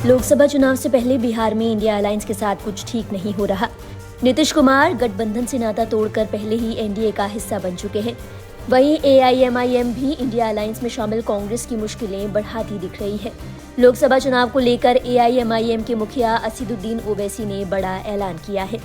लोकसभा चुनाव से पहले बिहार में इंडिया अलायंस के साथ कुछ ठीक नहीं हो रहा। नीतीश कुमार गठबंधन से नाता तोड़कर पहले ही एनडीए का हिस्सा बन चुके हैं। वहीं एआईएमआईएम भी इंडिया अलायंस में शामिल कांग्रेस की मुश्किलें बढ़ाती दिख रही है। लोकसभा चुनाव को लेकर एआईएमआईएम के मुखिया असदुद्दीन ओवैसी ने बड़ा ऐलान किया है।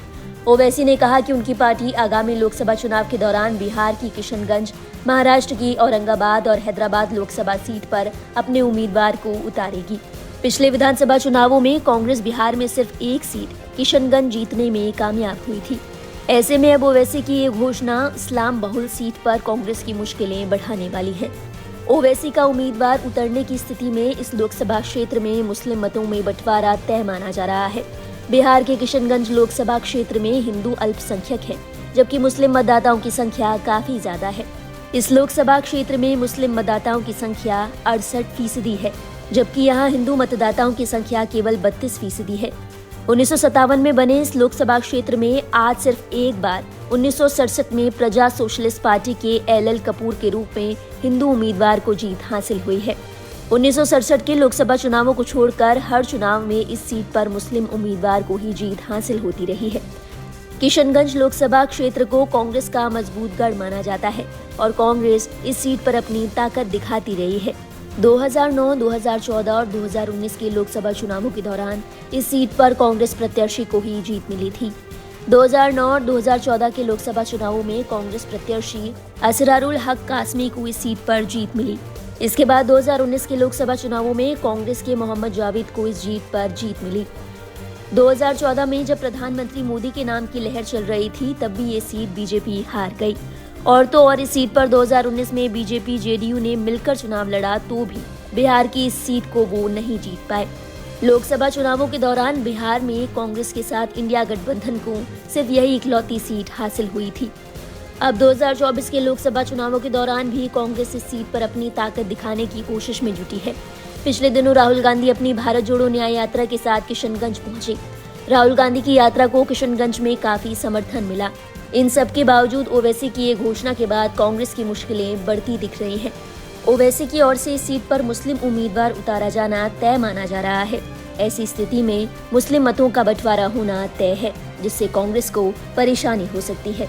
ओवैसी ने कहा कि उनकी पार्टी आगामी लोकसभा चुनाव के दौरान बिहार की किशनगंज, महाराष्ट्र की औरंगाबाद और हैदराबाद लोकसभा सीट पर अपने उम्मीदवार को उतारेगी। पिछले विधानसभा चुनावों में कांग्रेस बिहार में सिर्फ एक सीट किशनगंज जीतने में कामयाब हुई थी। ऐसे में अब ओवैसी की ये घोषणा इस्लाम बहुल सीट पर कांग्रेस की मुश्किलें बढ़ाने वाली है। ओवैसी का उम्मीदवार उतरने की स्थिति में इस लोकसभा क्षेत्र में मुस्लिम मतों में बंटवारा तय माना जा रहा है। बिहार के किशनगंज लोकसभा क्षेत्र में हिंदू अल्पसंख्यक है, जबकि मुस्लिम मतदाताओं की संख्या काफी ज्यादा है। इस लोकसभा क्षेत्र में मुस्लिम मतदाताओं की संख्या 68% है, जबकि यहाँ हिंदू मतदाताओं की संख्या केवल 32% है। 1957 में बने इस लोकसभा क्षेत्र में आज सिर्फ एक बार 1967 में प्रजा सोशलिस्ट पार्टी के एलएल कपूर के रूप में हिंदू उम्मीदवार को जीत हासिल हुई है। 1967 के लोकसभा चुनावों को छोड़कर हर चुनाव में इस सीट पर मुस्लिम उम्मीदवार को ही जीत हासिल होती रही है। किशनगंज लोकसभा क्षेत्र को कांग्रेस का मजबूत गढ़ माना जाता है और कांग्रेस इस सीट पर अपनी ताकत दिखाती रही है। 2009, 2014 और 2019 के लोकसभा चुनावों के दौरान इस सीट पर कांग्रेस प्रत्याशी को ही जीत मिली थी। 2009 और 2014 के लोकसभा चुनावों में कांग्रेस प्रत्याशी असरारुल हक कासमी को इस सीट पर जीत मिली। इसके बाद 2019 के लोकसभा चुनावों में कांग्रेस के मोहम्मद जावेद को इस जीत पर जीत मिली। 2014 में जब प्रधानमंत्री मोदी के नाम की लहर चल रही थी, तब भी ये सीट बीजेपी हार गई। और तो और इस सीट पर 2019 में बीजेपी जेडीयू ने मिलकर चुनाव लड़ा, तो भी बिहार की इस सीट को वो नहीं जीत पाए। लोकसभा चुनावों के दौरान बिहार में कांग्रेस के साथ इंडिया गठबंधन को सिर्फ यही इकलौती सीट हासिल हुई थी। अब 2024 के लोकसभा चुनावों के दौरान भी कांग्रेस इस सीट पर अपनी ताकत दिखाने की कोशिश में जुटी है। पिछले दिनों राहुल गांधी अपनी भारत जोड़ो न्याय यात्रा के साथ किशनगंज पहुंचे। राहुल गांधी की यात्रा को किशनगंज में काफी समर्थन मिला। इन सब के बावजूद ओवैसी की ये घोषणा के बाद कांग्रेस की मुश्किलें बढ़ती दिख रही हैं। ओवैसी की ओर से इस सीट पर मुस्लिम उम्मीदवार उतारा जाना तय माना जा रहा है। ऐसी स्थिति में मुस्लिम मतों का बंटवारा होना तय है, जिससे कांग्रेस को परेशानी हो सकती है।